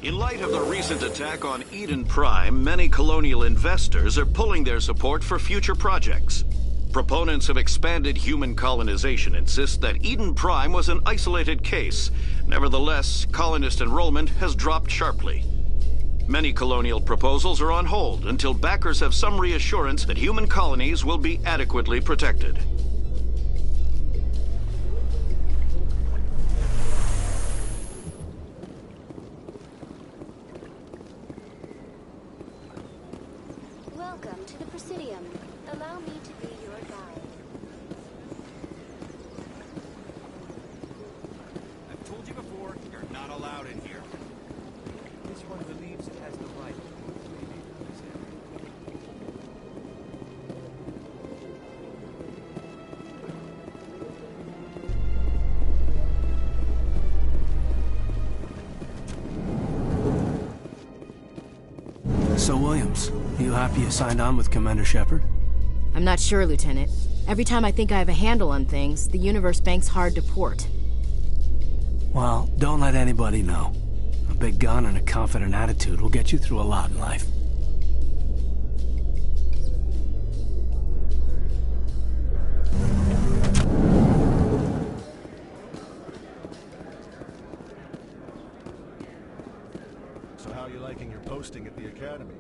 In light of the recent attack on Eden Prime, many colonial investors are pulling their support for future projects. Proponents of expanded human colonization insist that Eden Prime was an isolated case. Nevertheless, colonist enrollment has dropped sharply. Many colonial proposals are on hold until backers have some reassurance that human colonies will be adequately protected. Welcome to the Presidium. Allow me to be your guide. I've told you before, you're not allowed in here. This one believes it has the right to move freely through this area. So, Williams, you happy you signed on with Commander Shepard? I'm not sure, Lieutenant. Every time I think I have a handle on things, the universe bank's hard to port. Well, don't let anybody know. A big gun and a confident attitude will get you through a lot in life. So how are you liking your posting at the Academy?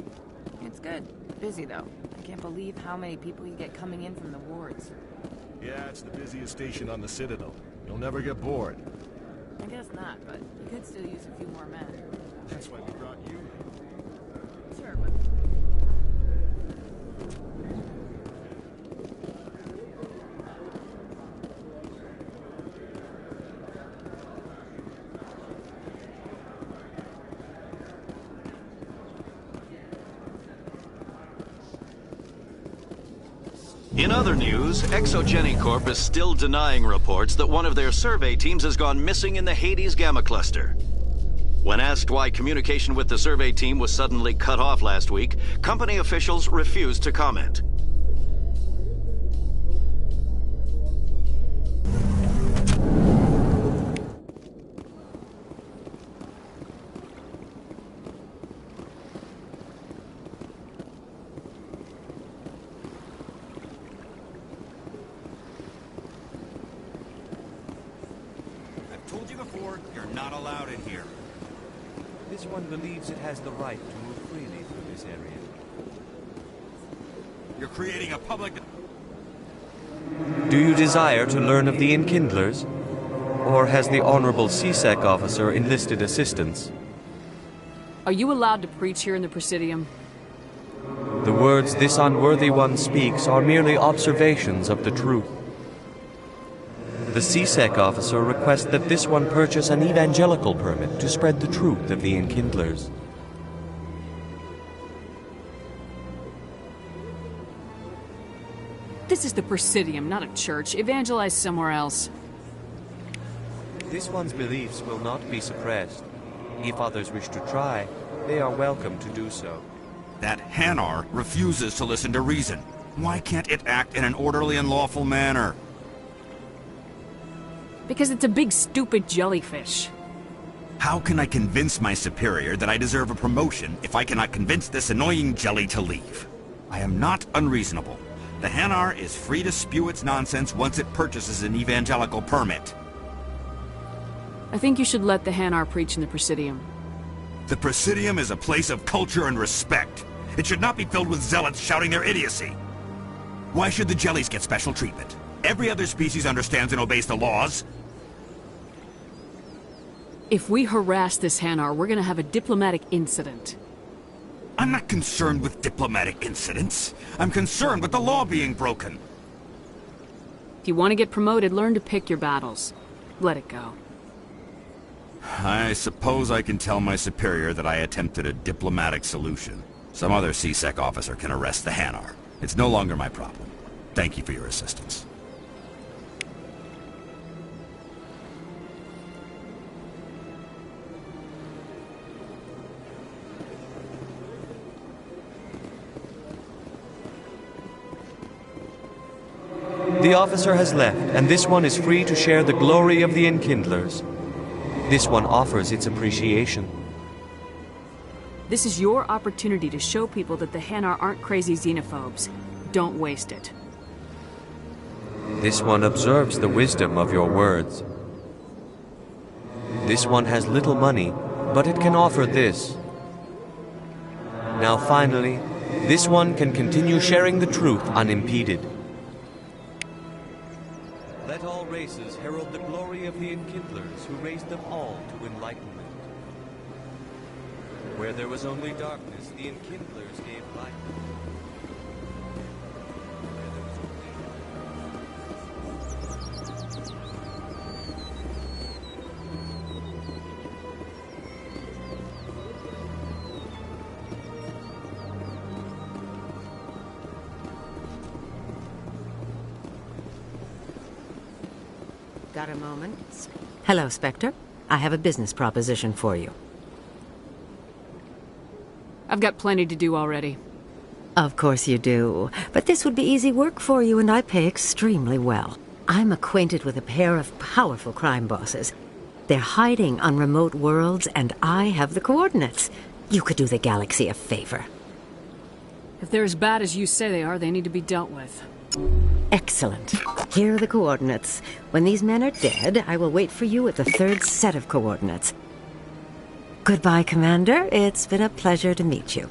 It's good. Busy, though. I can't believe how many people you get coming in from the wards. Yeah, it's the busiest station on the Citadel. You'll never get bored. I guess not, but you could still use a few more men. That's why we brought you in. Sure, but... In other news, ExoGeniCorp is still denying reports that one of their survey teams has gone missing in the Hades Gamma Cluster. When asked why communication with the survey team was suddenly cut off last week, company officials refused to comment. I've told you before, you're not allowed in here. This one believes it has the right to move freely through this area. You're creating a public... Do you desire to learn of the Enkindlers? Or has the Honorable CSEC officer enlisted assistance? Are you allowed to preach here in the Presidium? The words this unworthy one speaks are merely observations of the truth. The CSEC officer requests that this one purchase an evangelical permit to spread the truth of the Enkindlers. This is the Presidium, not a church. Evangelize somewhere else. This one's beliefs will not be suppressed. If others wish to try, they are welcome to do so. That Hanar refuses to listen to reason. Why can't it act in an orderly and lawful manner? Because it's a big stupid jellyfish. How can I convince my superior that I deserve a promotion if I cannot convince this annoying jelly to leave? I am not unreasonable. The Hanar is free to spew its nonsense once it purchases an evangelical permit. I think you should let the Hanar preach in the Presidium. The Presidium is a place of culture and respect. It should not be filled with zealots shouting their idiocy. Why should the jellies get special treatment? Every other species understands and obeys the laws. If we harass this Hanar, we're gonna have a diplomatic incident. I'm not concerned with diplomatic incidents. I'm concerned with the law being broken. If you want to get promoted, learn to pick your battles. Let it go. I suppose I can tell my superior that I attempted a diplomatic solution. Some other CSEC officer can arrest the Hanar. It's no longer my problem. Thank you for your assistance. The officer has left, and this one is free to share the glory of the Enkindlers. This one offers its appreciation. This is your opportunity to show people that the Hanar aren't crazy xenophobes. Don't waste it. This one observes the wisdom of your words. This one has little money, but it can offer this. Now finally, this one can continue sharing the truth unimpeded. Let all races herald the glory of the Enkindlers who raised them all to enlightenment. Where there was only darkness, the Enkindlers gave light. Got a moment? Hello, Spectre. I have a business proposition for you. I've got plenty to do already. Of course you do. But this would be easy work for you, and I pay extremely well. I'm acquainted with a pair of powerful crime bosses. They're hiding on remote worlds, and I have the coordinates. You could do the galaxy a favor. If they're as bad as you say they are, they need to be dealt with. Excellent. Here are the coordinates. When these men are dead, I will wait for you at the third set of coordinates. Goodbye, Commander. It's been a pleasure to meet you.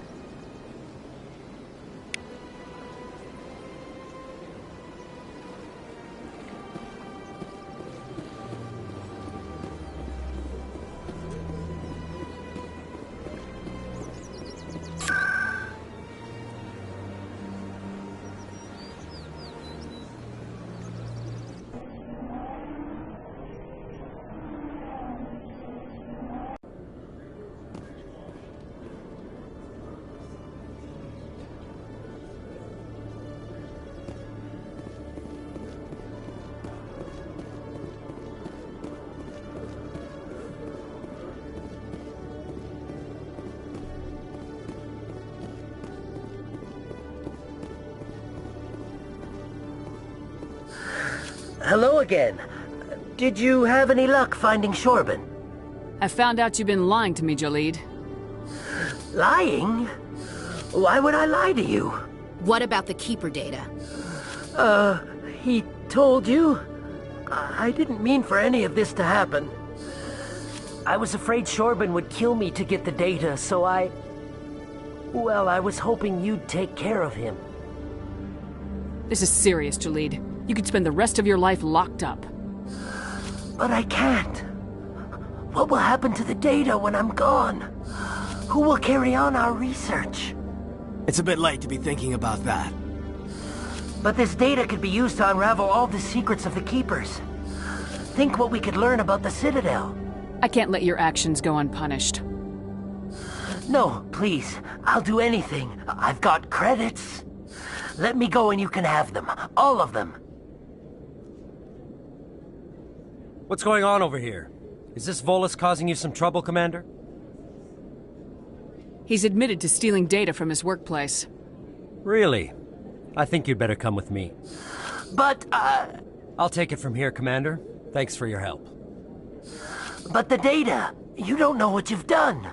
Hello again. Did you have any luck finding Shorban? I found out you've been lying to me, Jalid. Lying? Why would I lie to you? What about the Keeper data? He told you? I didn't mean for any of this to happen. I was afraid Shorban would kill me to get the data, so well, I was hoping you'd take care of him. This is serious, Jalid. You could spend the rest of your life locked up. But I can't. What will happen to the data when I'm gone? Who will carry on our research? It's a bit late to be thinking about that. But this data could be used to unravel all the secrets of the Keepers. Think what we could learn about the Citadel. I can't let your actions go unpunished. No, please. I'll do anything. I've got credits. Let me go and you can have them. All of them. What's going on over here? Is this Volus causing you some trouble, Commander? He's admitted to stealing data from his workplace. Really? I think you'd better come with me. But, I'll take it from here, Commander. Thanks for your help. But the data! You don't know what you've done!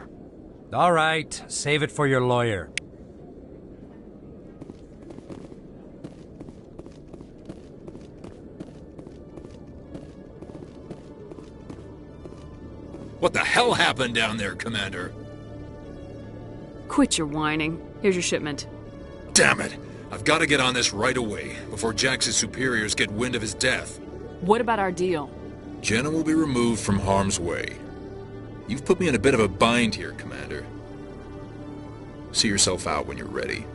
All right, save it for your lawyer. What the hell happened down there, Commander? Quit your whining. Here's your shipment. Damn it! I've got to get on this right away, before Jax's superiors get wind of his death. What about our deal? Jenna will be removed from harm's way. You've put me in a bit of a bind here, Commander. See yourself out when you're ready.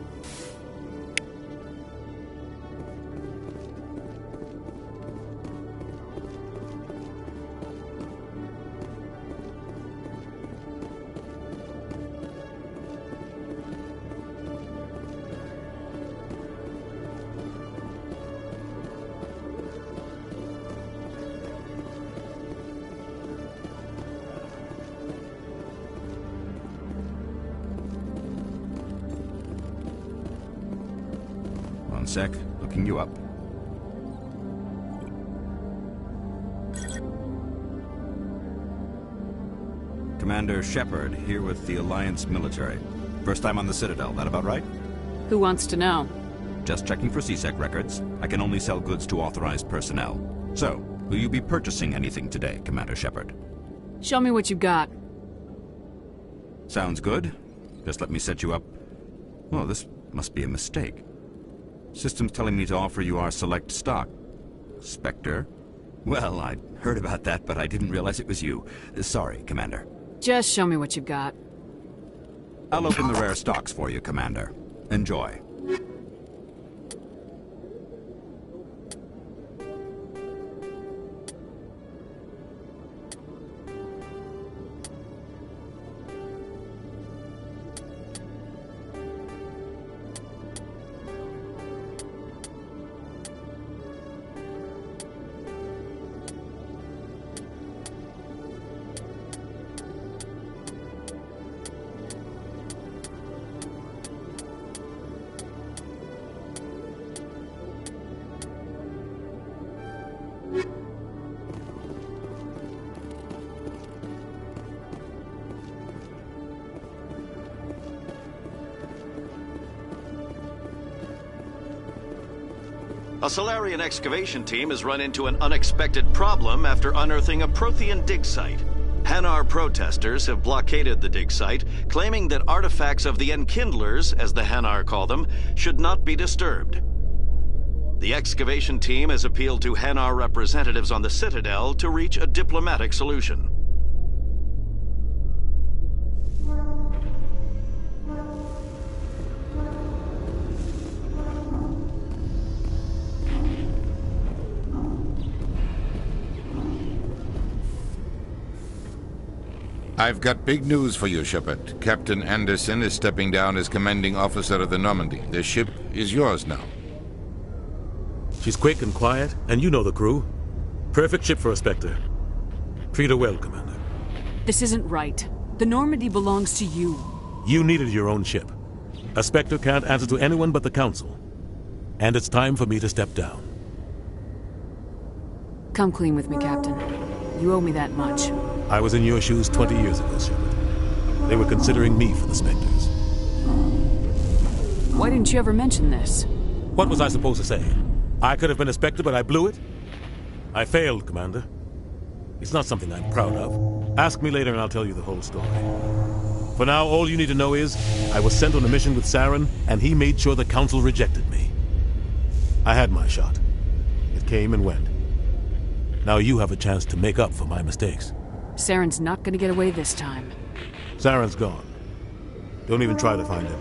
One sec, looking you up. Commander Shepard, here with the Alliance military. First time on the Citadel, that about right? Who wants to know? Just checking for CSEC records. I can only sell goods to authorized personnel. So, will you be purchasing anything today, Commander Shepard? Show me what you got. Sounds good. Just let me set you up. Oh, this must be a mistake. System's telling me to offer you our select stock. Spectre? Well, I'd heard about that, but I didn't realize it was you. Sorry, Commander. Just show me what you got. I'll open the rare stocks for you, Commander. Enjoy. A Solarian excavation team has run into an unexpected problem after unearthing a Prothean dig site. Hanar protesters have blockaded the dig site, claiming that artifacts of the Enkindlers, as the Hanar call them, should not be disturbed. The excavation team has appealed to Hanar representatives on the Citadel to reach a diplomatic solution. I've got big news for you, Shepard. Captain Anderson is stepping down as commanding officer of the Normandy. The ship is yours now. She's quick and quiet, and you know the crew. Perfect ship for a Spectre. Treat her well, Commander. This isn't right. The Normandy belongs to you. You needed your own ship. A Spectre can't answer to anyone but the Council. And it's time for me to step down. Come clean with me, Captain. You owe me that much. I was in your shoes 20 years ago, Shepard. They were considering me for the Spectres. Why didn't you ever mention this? What was I supposed to say? I could have been a Spectre, but I blew it? I failed, Commander. It's not something I'm proud of. Ask me later and I'll tell you the whole story. For now, all you need to know is, I was sent on a mission with Saren, and he made sure the Council rejected me. I had my shot. It came and went. Now you have a chance to make up for my mistakes. Saren's not gonna get away this time. Saren's gone. Don't even try to find him.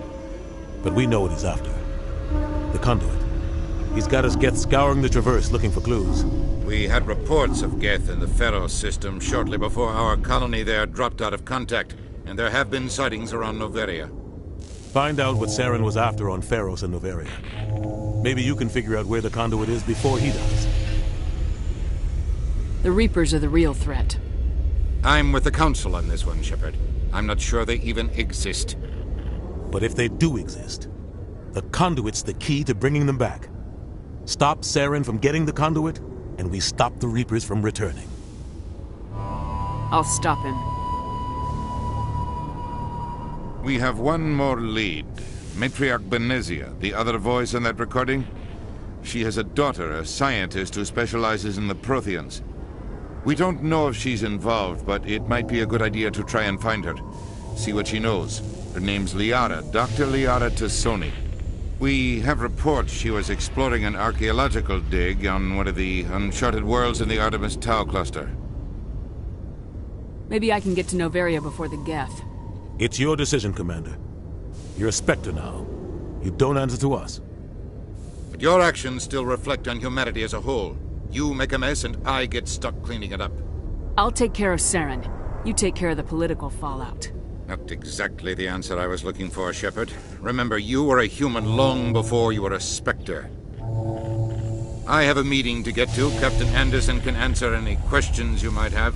But we know what he's after. The conduit. He's got us Geth scouring the Traverse looking for clues. We had reports of Geth in the Pharos system shortly before our colony there dropped out of contact, and there have been sightings around Noveria. Find out what Saren was after on Pharos and Noveria. Maybe you can figure out where the conduit is before he does. The Reapers are the real threat. I'm with the Council on this one, Shepard. I'm not sure they even exist. But if they do exist, the conduit's the key to bringing them back. Stop Saren from getting the conduit, and we stop the Reapers from returning. I'll stop him. We have one more lead. Matriarch Benezia, the other voice in that recording. She has a daughter, a scientist who specializes in the Protheans. We don't know if she's involved, but it might be a good idea to try and find her. See what she knows. Her name's Liara, Dr. Liara Tassoni. We have reports she was exploring an archaeological dig on one of the uncharted worlds in the Artemis Tau cluster. Maybe I can get to Noveria before the Geth. It's your decision, Commander. You're a Spectre now. You don't answer to us. But your actions still reflect on humanity as a whole. You make a mess and I get stuck cleaning it up. I'll take care of Saren. You take care of the political fallout. Not exactly the answer I was looking for, Shepard. Remember, you were a human long before you were a Spectre. I have a meeting to get to. Captain Anderson can answer any questions you might have.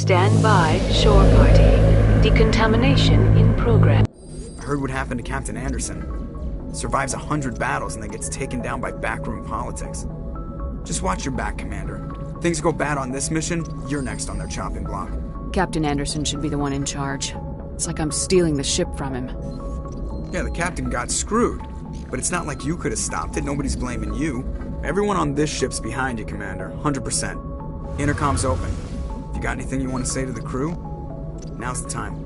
Stand by, shore party. Decontamination in progress. I heard what happened to Captain Anderson. Survives 100 battles and then gets taken down by backroom politics. Just watch your back, Commander. Things go bad on this mission, you're next on their chopping block. Captain Anderson should be the one in charge. It's like I'm stealing the ship from him. Yeah, the captain got screwed. But it's not like you could have stopped it. Nobody's blaming you. Everyone on this ship's behind you, Commander. 100%. Intercom's open. If you got anything you want to say to the crew, now's the time.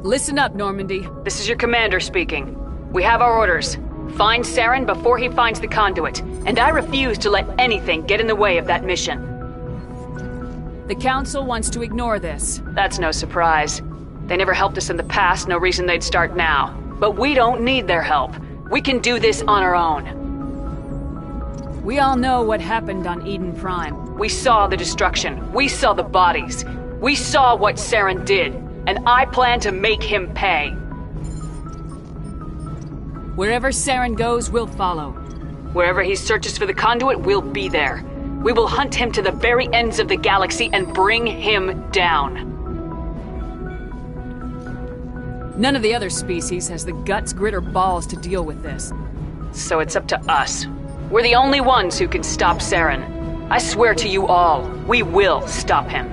Listen up, Normandy. This is your commander speaking. We have our orders. Find Saren before he finds the conduit. And I refuse to let anything get in the way of that mission. The Council wants to ignore this. That's no surprise. They never helped us in the past, no reason they'd start now. But we don't need their help. We can do this on our own. We all know what happened on Eden Prime. We saw the destruction. We saw the bodies. We saw what Saren did. And I plan to make him pay. Wherever Saren goes, we'll follow. Wherever he searches for the conduit, we'll be there. We will hunt him to the very ends of the galaxy and bring him down. None of the other species has the guts, grit, or balls to deal with this. So it's up to us. We're the only ones who can stop Saren. I swear to you all, we will stop him.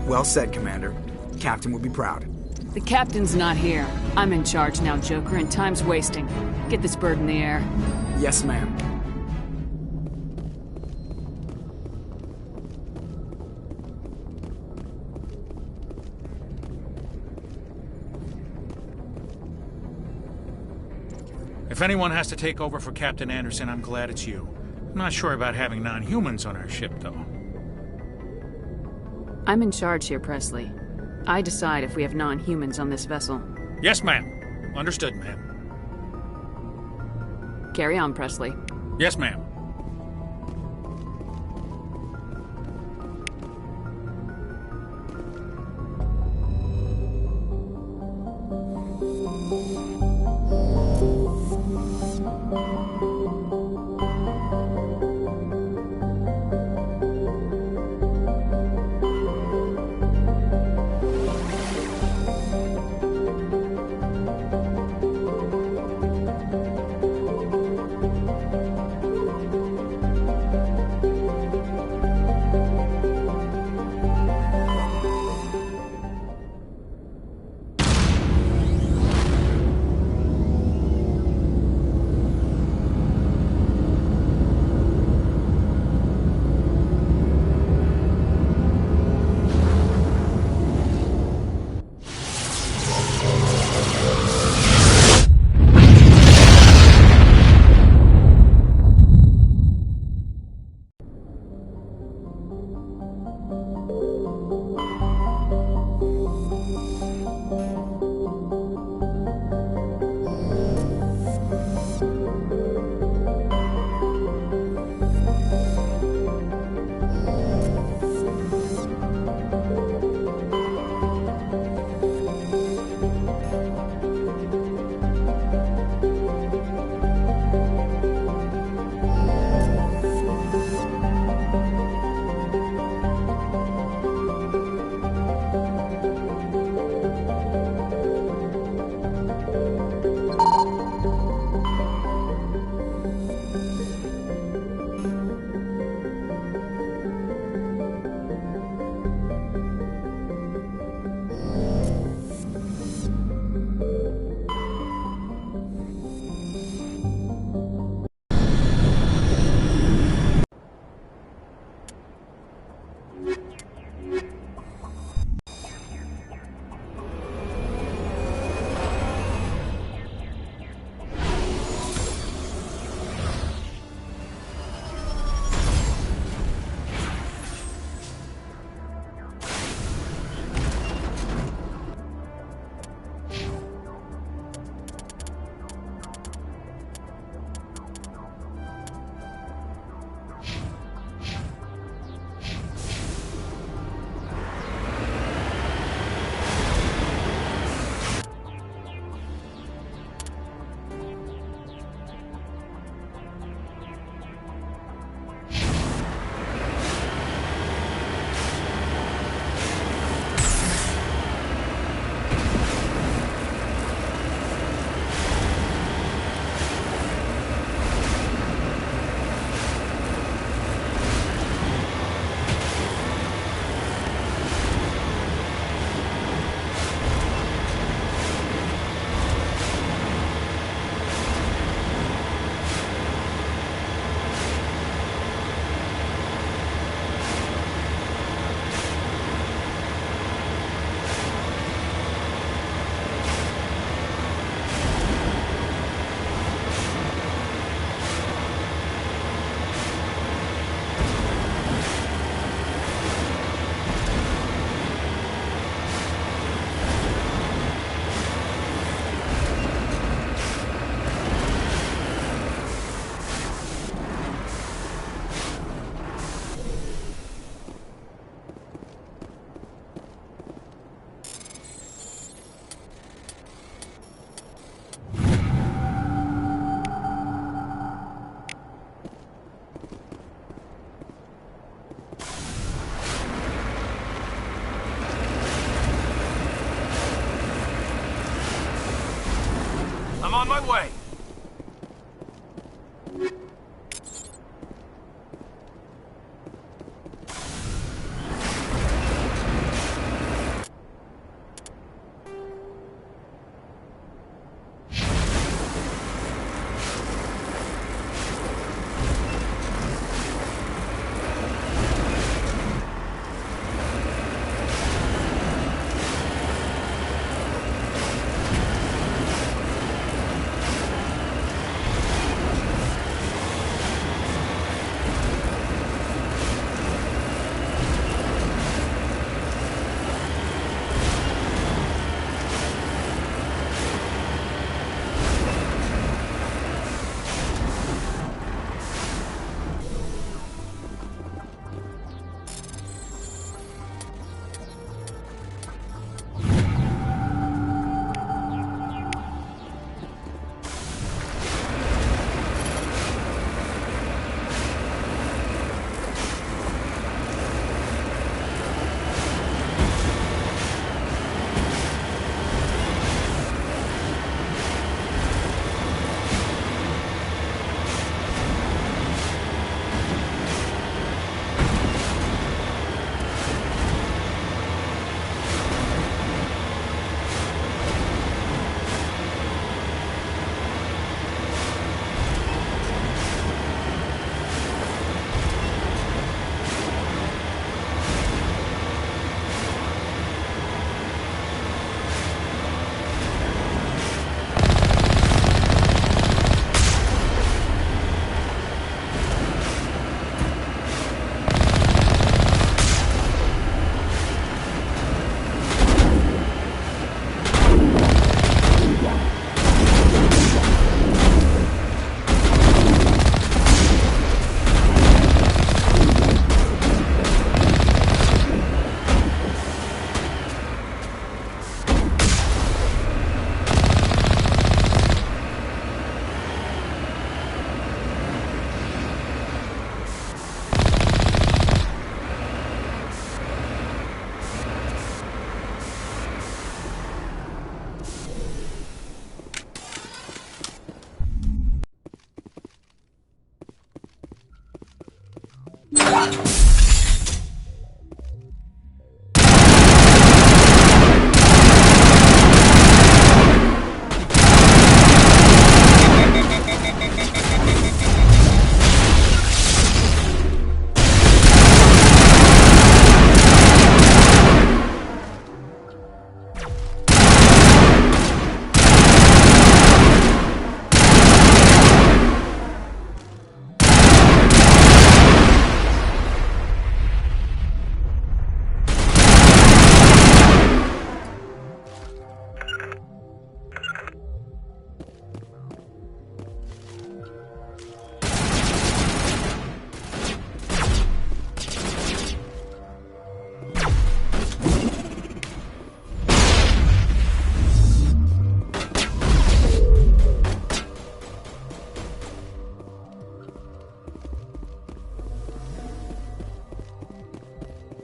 Well said, Commander. Captain will be proud. The captain's not here. I'm in charge now, Joker, and time's wasting. Get this bird in the air. Yes, ma'am. If anyone has to take over for Captain Anderson, I'm glad it's you. I'm not sure about having non-humans on our ship, though. I'm in charge here, Presley. I decide if we have non-humans on this vessel. Yes, ma'am. Understood, ma'am. Carry on, Presley. Yes, ma'am. I'm on my way.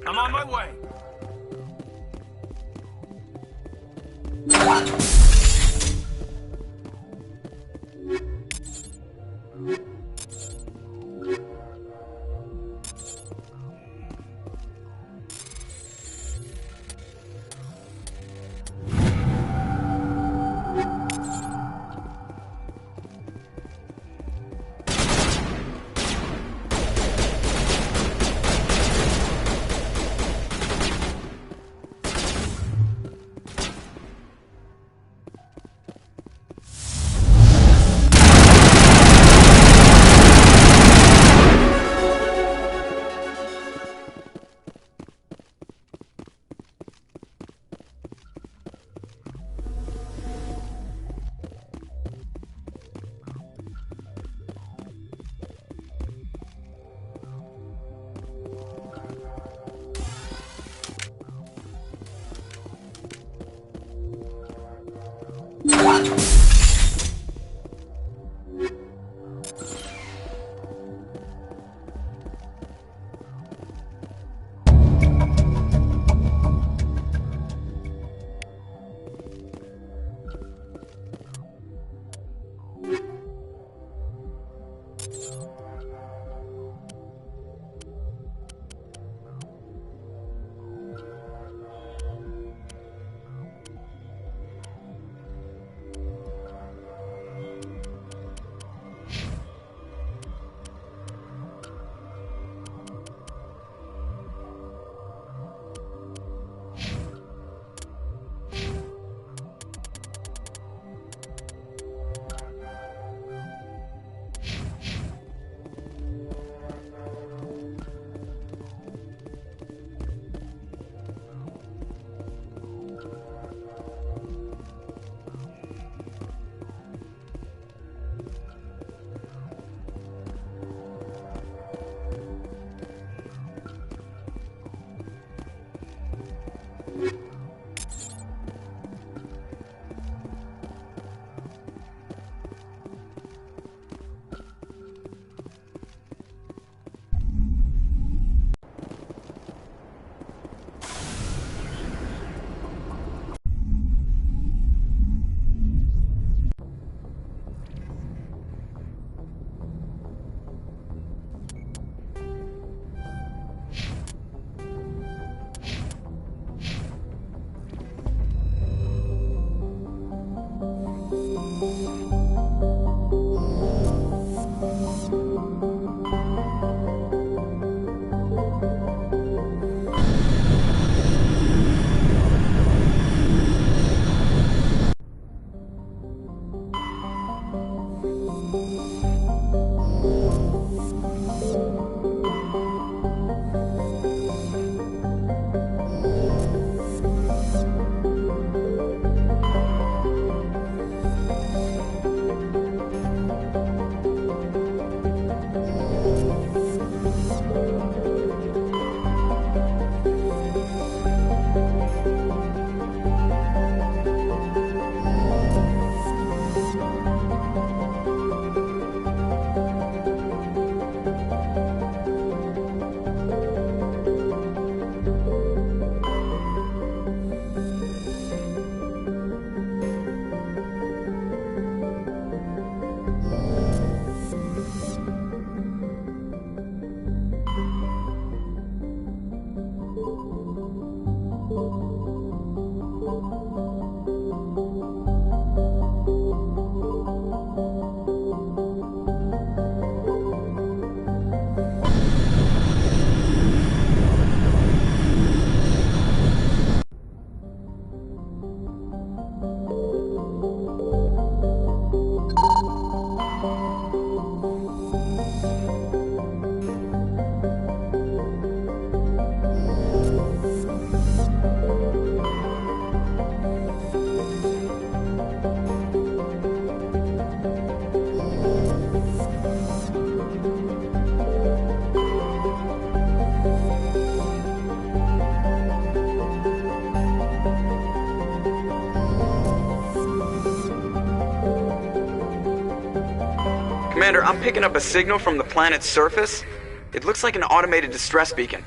I'm on my way. Commander, I'm picking up a signal from the planet's surface. It looks like an automated distress beacon.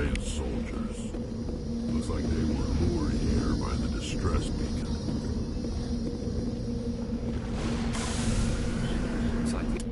Alliance soldiers. Looks like they were lured here by the distress beacon. Looks like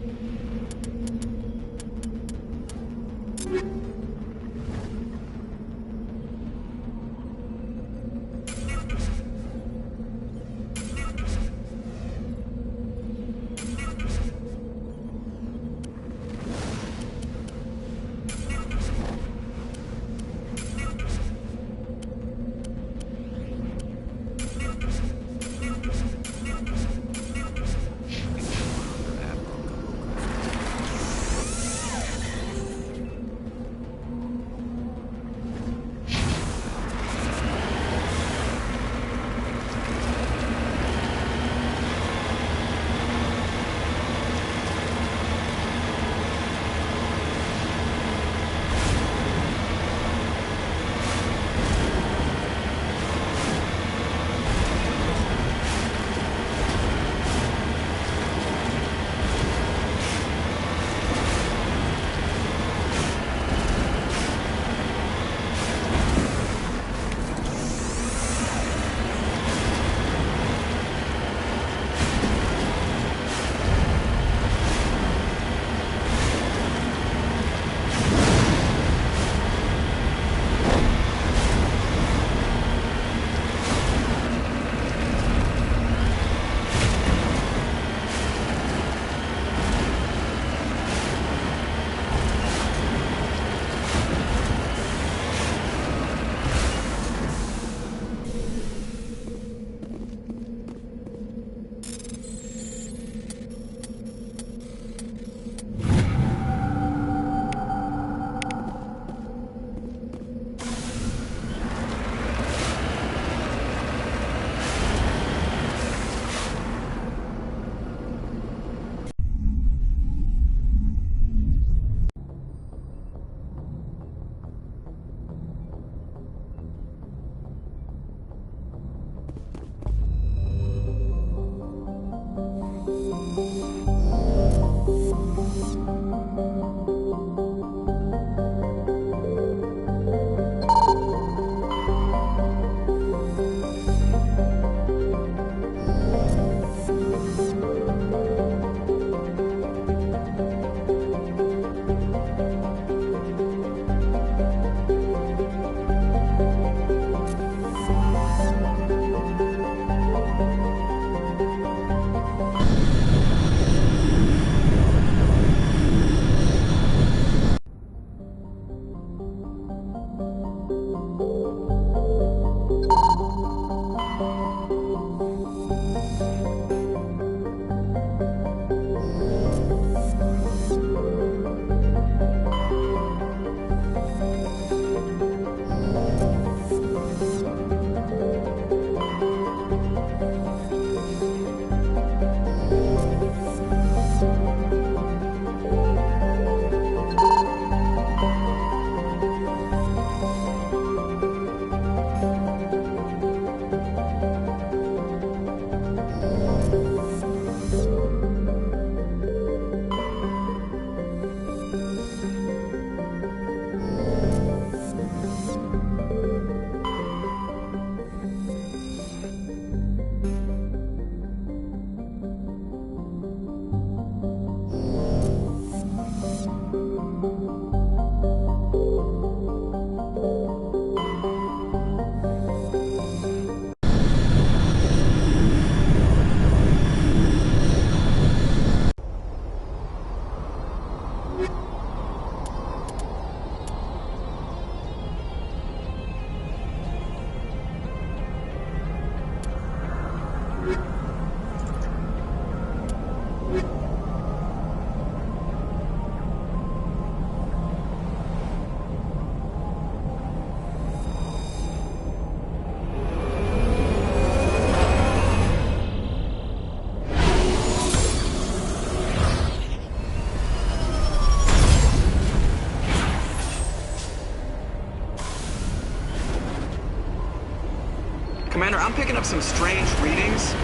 Commander, I'm picking up some strange readings.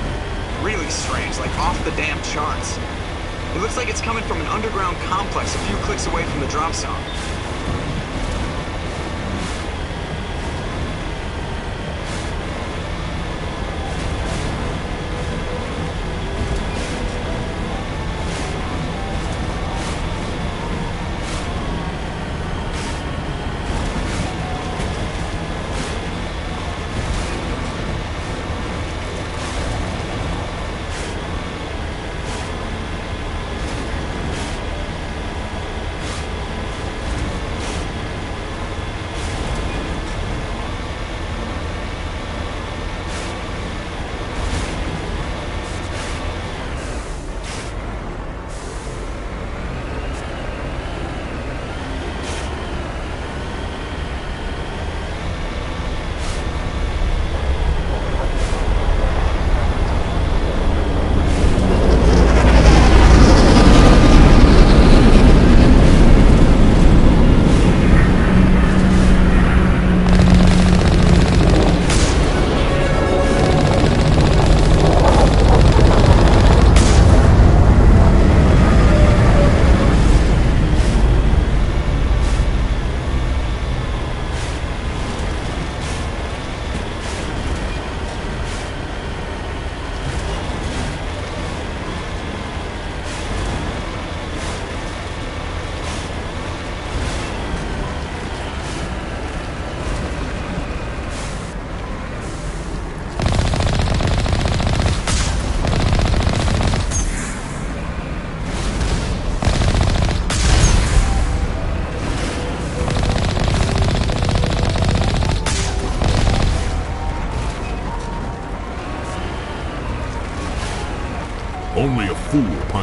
Really strange, like off the damn charts. It looks like it's coming from an underground complex a few clicks away from the drop zone.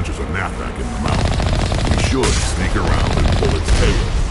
punches a knapsack in the mouth. We should sneak around and pull its tail.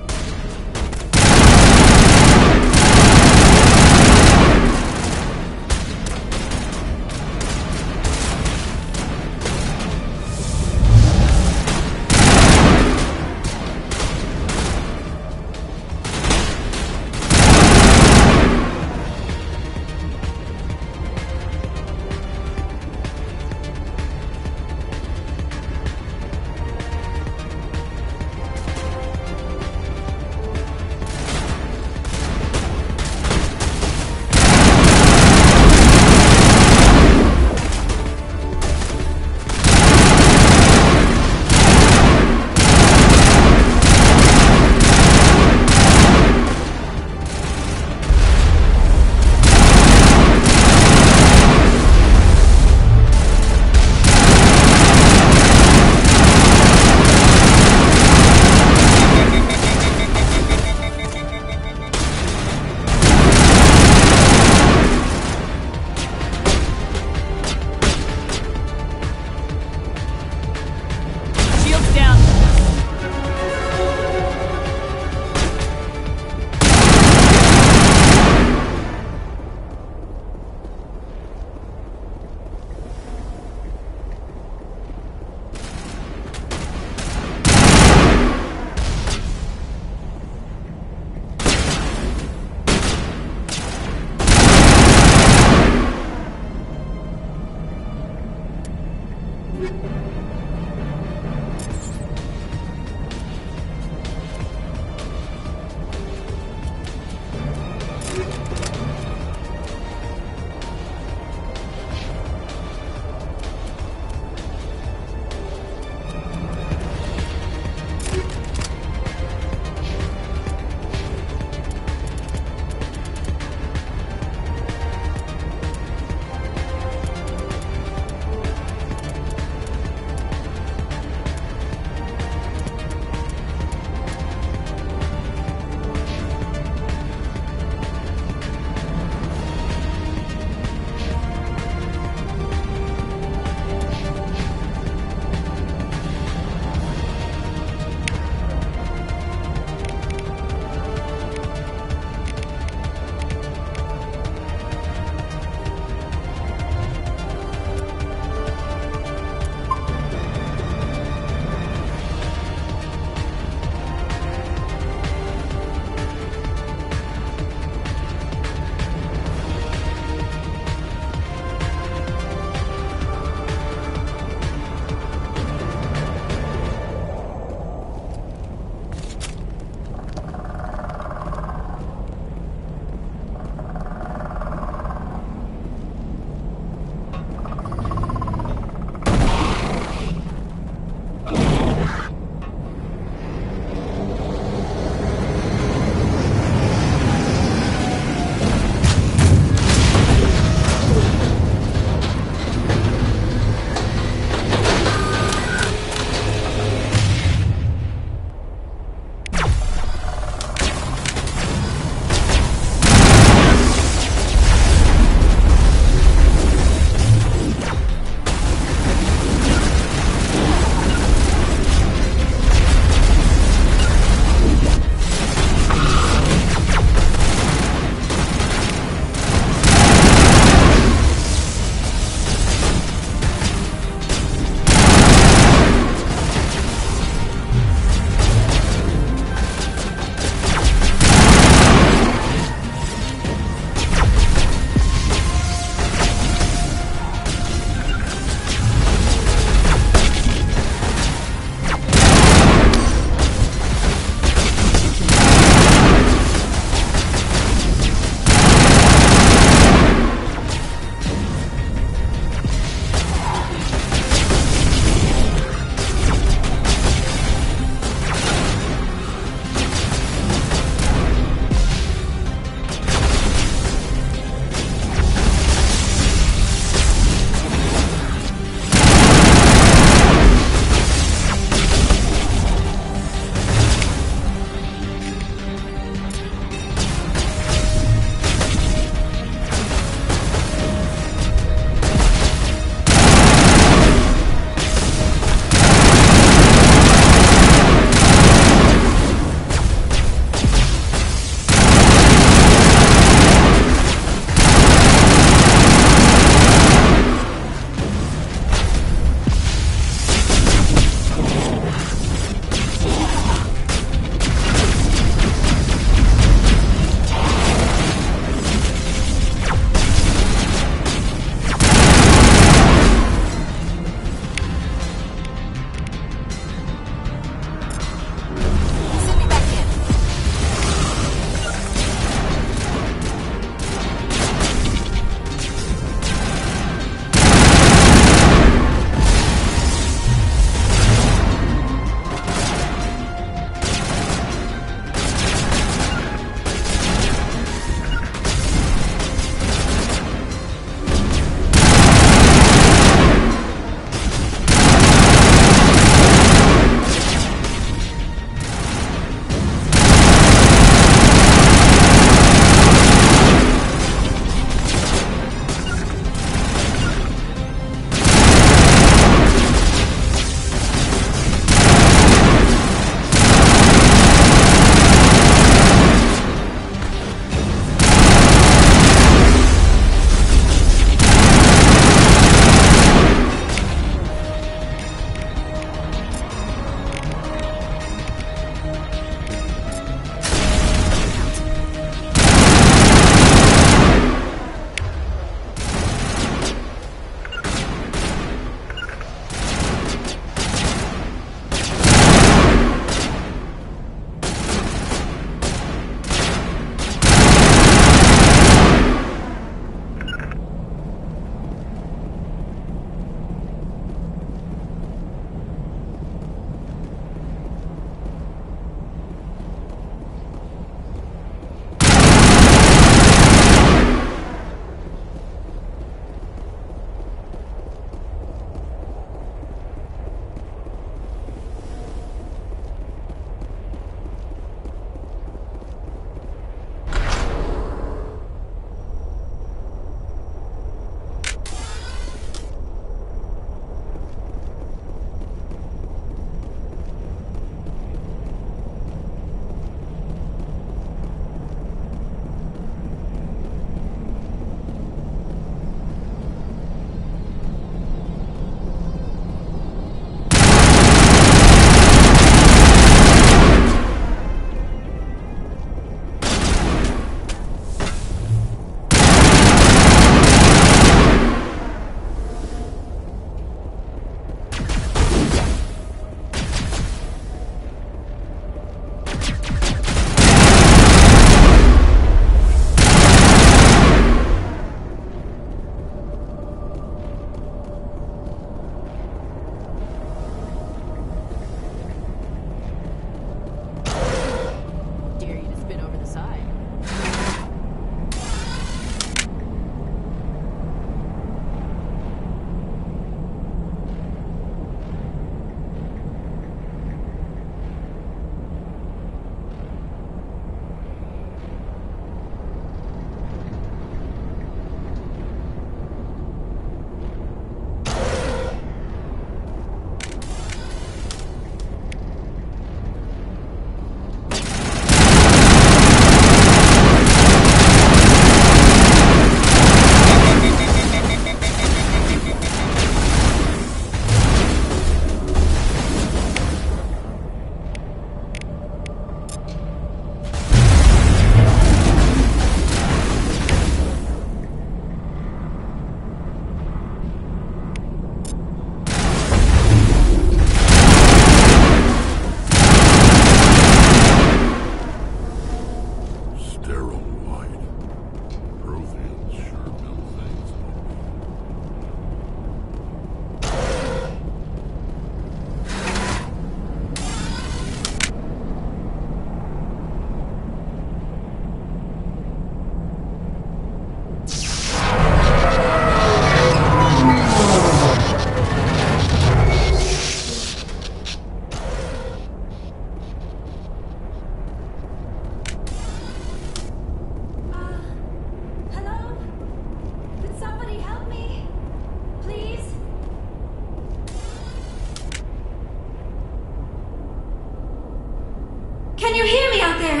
Can you hear me out there?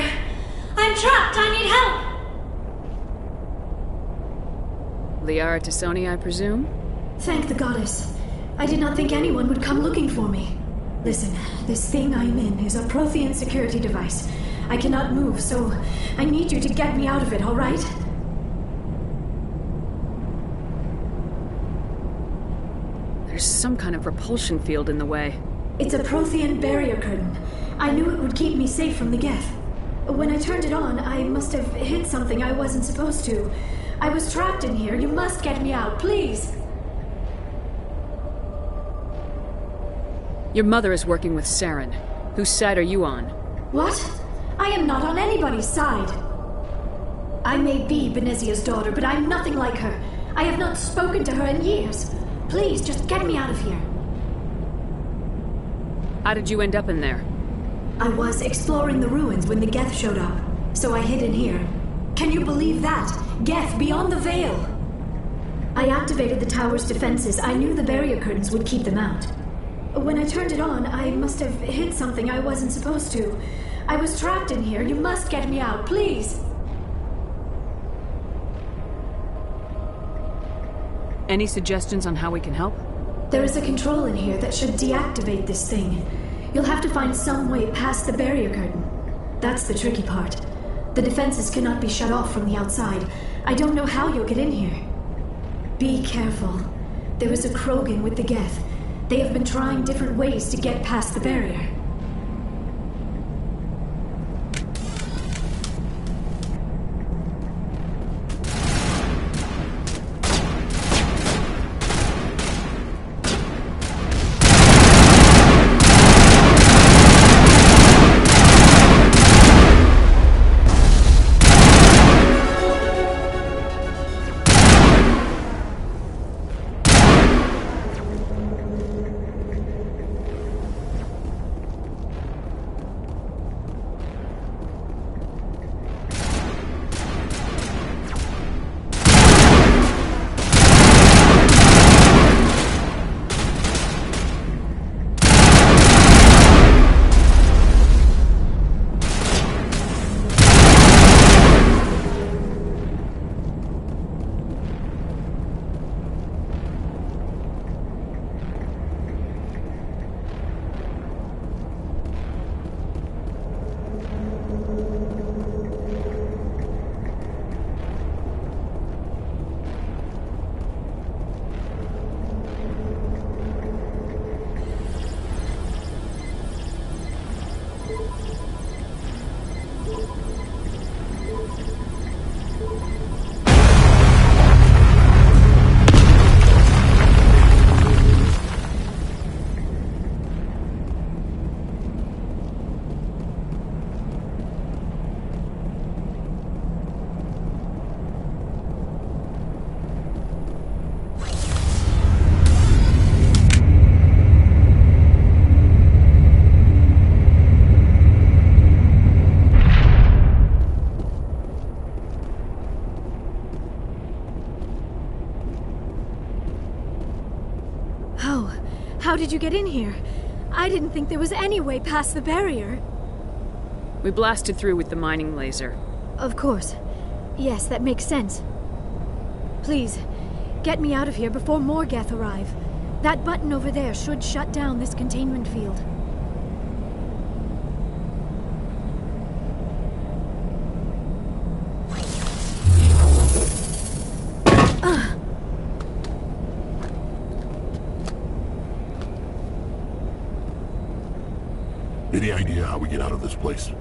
I'm trapped. I need help. Liara Tassoni, I presume? Thank the goddess. I did not think anyone would come looking for me. Listen, this thing I'm in is a Prothean security device. I cannot move, so I need you to get me out of it, all right? There's some kind of repulsion field in the way. It's a Prothean barrier curtain. I knew it would keep me safe from the Geth. When I turned it on, I must have hit something I wasn't supposed to. I was trapped in here. You must get me out, please. Your mother is working with Saren. Whose side are you on? What? I am not on anybody's side. I may be Benezia's daughter, but I'm nothing like her. I have not spoken to her in years. Please, just get me out of here. How did you end up in there? I was exploring the ruins when the Geth showed up, so I hid in here. Can you believe that? Geth beyond the veil! I activated the tower's defenses. I knew the barrier curtains would keep them out. When I turned it on, I must have hit something I wasn't supposed to. I was trapped in here. You must get me out, please! Any suggestions on how we can help? There is a control in here that should deactivate this thing. You'll have to find some way past the barrier curtain. That's the tricky part. The defenses cannot be shut off from the outside. I don't know how you'll get in here. Be careful. There is a Krogan with the Geth. They have been trying different ways to get past the barrier. How did you get in here? I didn't think there was any way past the barrier. We blasted through with the mining laser. Of course. Yes, that makes sense. Please, get me out of here before more Geth arrive. That button over there should shut down this containment field. Any idea how we get out of this place?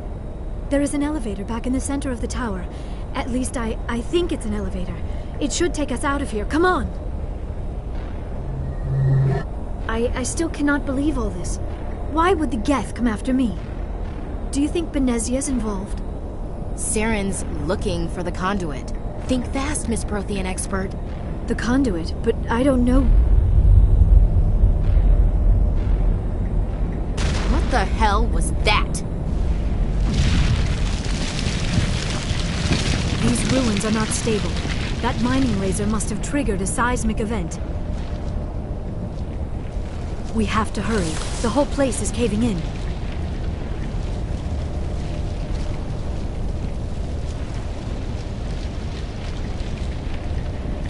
There is an elevator back in the center of the tower. At least I think it's an elevator. It should take us out of here. Come on! I still cannot believe all this. Why would the Geth come after me? Do you think Benezia's involved? Saren's looking for the conduit. Think fast, Miss Prothean expert. The conduit? But I don't know... What the hell was that? These ruins are not stable. That mining laser must have triggered a seismic event. We have to hurry. The whole place is caving in.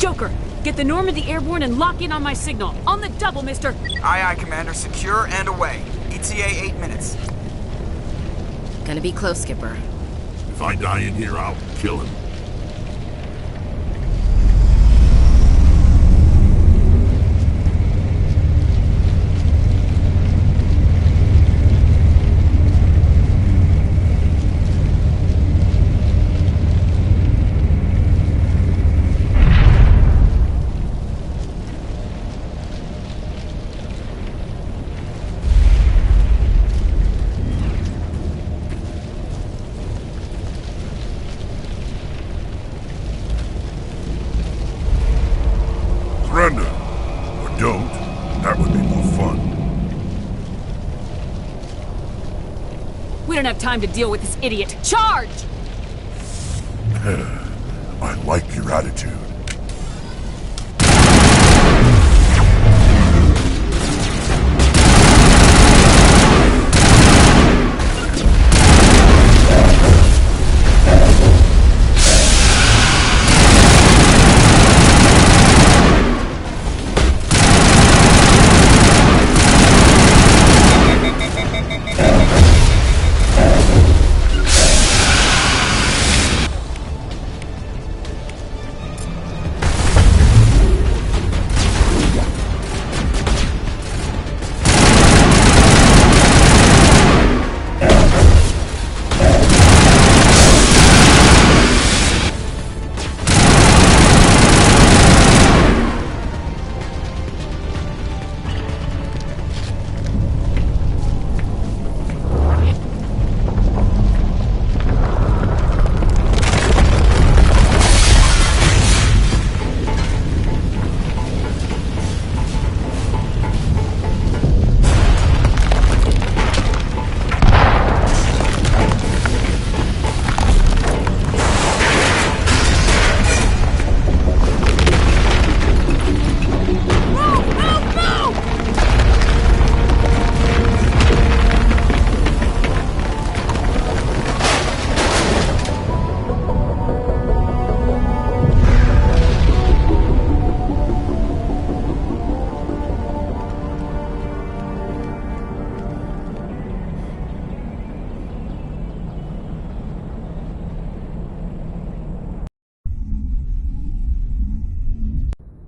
Joker, get the Normandy airborne and lock in on my signal. On the double, mister. Aye, aye, Commander. Secure and away. ETA 8 minutes. Gonna be close, Skipper. If I die in here, I'll kill him. Surrender. Or don't. That would be more fun. We don't have time to deal with this idiot. Charge! I like your attitude.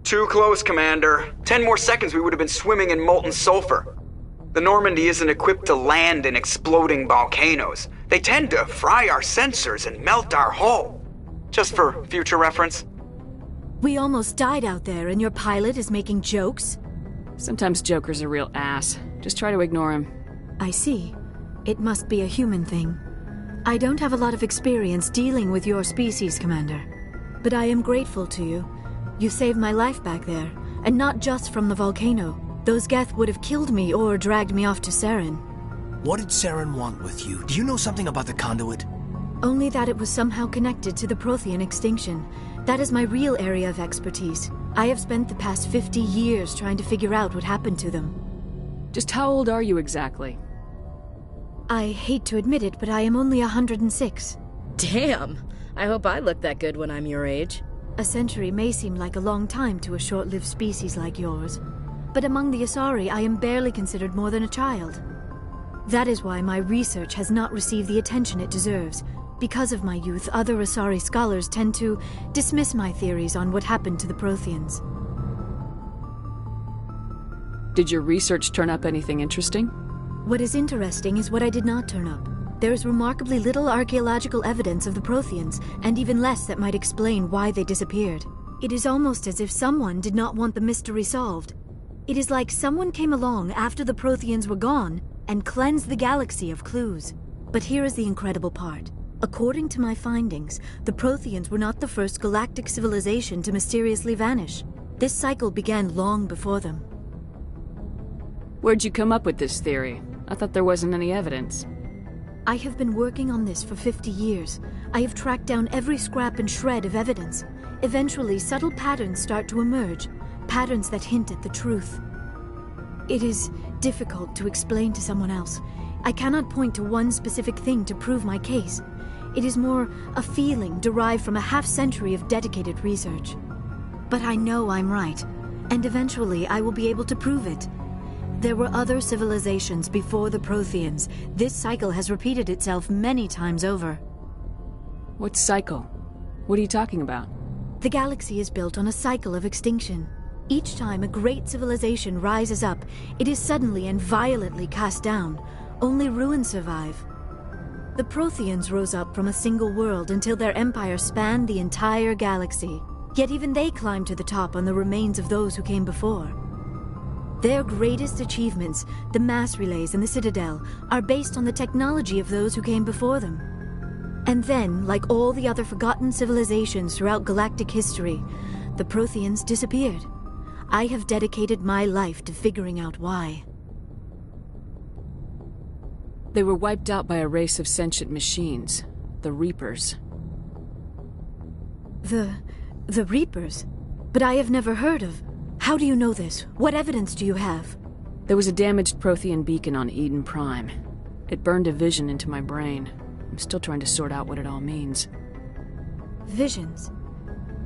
Too close, Commander. 10 more seconds we would have been swimming in molten sulfur. The Normandy isn't equipped to land in exploding volcanoes. They tend to fry our sensors and melt our hull. Just for future reference. We almost died out there, and your pilot is making jokes? Sometimes Joker's a real ass. Just try to ignore him. I see. It must be a human thing. I don't have a lot of experience dealing with your species, Commander. But I am grateful to you. You saved my life back there, and not just from the volcano. Those Geth would have killed me or dragged me off to Saren. What did Saren want with you? Do you know something about the conduit? Only that it was somehow connected to the Prothean extinction. That is my real area of expertise. I have spent the past 50 years trying to figure out what happened to them. Just how old are you exactly? I hate to admit it, but I am only 106. Damn! I hope I look that good when I'm your age. A century may seem like a long time to a short-lived species like yours, but among the Asari I am barely considered more than a child. That is why my research has not received the attention it deserves. Because of my youth, other Asari scholars tend to dismiss my theories on what happened to the Protheans. Did your research turn up anything interesting? What is interesting is what I did not turn up. There is remarkably little archaeological evidence of the Protheans, and even less that might explain why they disappeared. It is almost as if someone did not want the mystery solved. It is like someone came along after the Protheans were gone and cleansed the galaxy of clues. But here is the incredible part. According to my findings, the Protheans were not the first galactic civilization to mysteriously vanish. This cycle began long before them. Where'd you come up with this theory? I thought there wasn't any evidence. I have been working on this for 50 years. I have tracked down every scrap and shred of evidence. Eventually, subtle patterns start to emerge, patterns that hint at the truth. It is difficult to explain to someone else. I cannot point to one specific thing to prove my case. It is more a feeling derived from a half-century of dedicated research. But I know I'm right, and eventually I will be able to prove it. There were other civilizations before the Protheans. This cycle has repeated itself many times over. What cycle? What are you talking about? The galaxy is built on a cycle of extinction. Each time a great civilization rises up, it is suddenly and violently cast down. Only ruins survive. The Protheans rose up from a single world until their empire spanned the entire galaxy. Yet even they climbed to the top on the remains of those who came before. Their greatest achievements, the mass relays and the Citadel, are based on the technology of those who came before them. And then, like all the other forgotten civilizations throughout galactic history, the Protheans disappeared. I have dedicated my life to figuring out why. They were wiped out by a race of sentient machines, the Reapers. The Reapers? But I have never heard of... How do you know this? What evidence do you have? There was a damaged Prothean beacon on Eden Prime. It burned a vision into my brain. I'm still trying to sort out what it all means. Visions?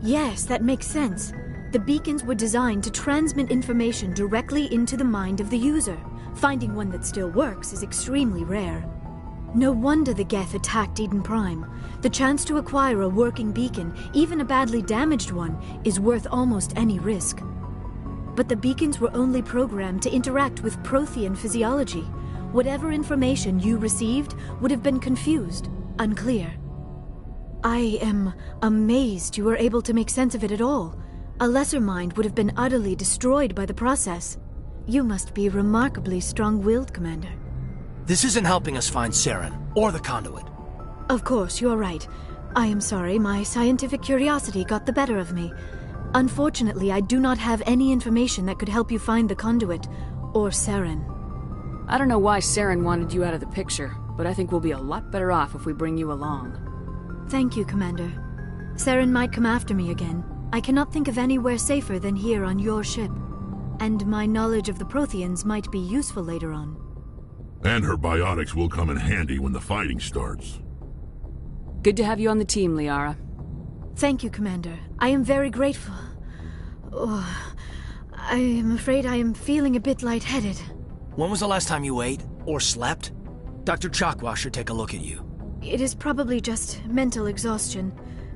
Yes, that makes sense. The beacons were designed to transmit information directly into the mind of the user. Finding one that still works is extremely rare. No wonder the Geth attacked Eden Prime. The chance to acquire a working beacon, even a badly damaged one, is worth almost any risk. But the beacons were only programmed to interact with Prothean physiology. Whatever information you received would have been confused, unclear. I am amazed you were able to make sense of it at all. A lesser mind would have been utterly destroyed by the process. You must be remarkably strong-willed, Commander. This isn't helping us find Saren, or the conduit. Of course, you're right. I am sorry, my scientific curiosity got the better of me. Unfortunately, I do not have any information that could help you find the conduit, or Saren. I don't know why Saren wanted you out of the picture, but I think we'll be a lot better off if we bring you along. Thank you, Commander. Saren might come after me again. I cannot think of anywhere safer than here on your ship. And my knowledge of the Protheans might be useful later on. And her biotics will come in handy when the fighting starts. Good to have you on the team, Liara. Thank you, Commander. I am very grateful. Oh, I am afraid I am feeling a bit lightheaded. When was the last time you ate, or slept? Dr. Chakwa should take a look at you. It is probably just mental exhaustion,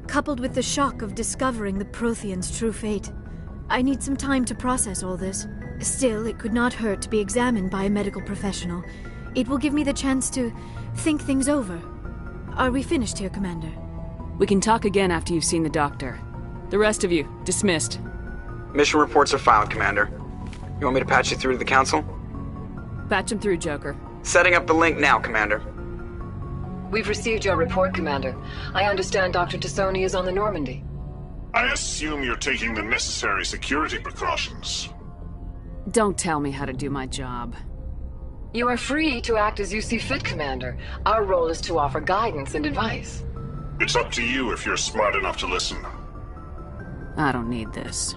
coupled with the shock of discovering the Protheans' true fate. I need some time to process all this. Still, it could not hurt to be examined by a medical professional. It will give me the chance to think things over. Are we finished here, Commander? We can talk again after you've seen the doctor. The rest of you, dismissed. Mission reports are filed, Commander. You want me to patch you through to the Council? Patch him through, Joker. Setting up the link now, Commander. We've received your report, Commander. I understand Dr. Tassoni is on the Normandy. I assume you're taking the necessary security precautions. Don't tell me how to do my job. You are free to act as you see fit, Commander. Our role is to offer guidance and advice. It's up to you if you're smart enough to listen. I don't need this.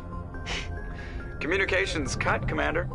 Communications cut, Commander.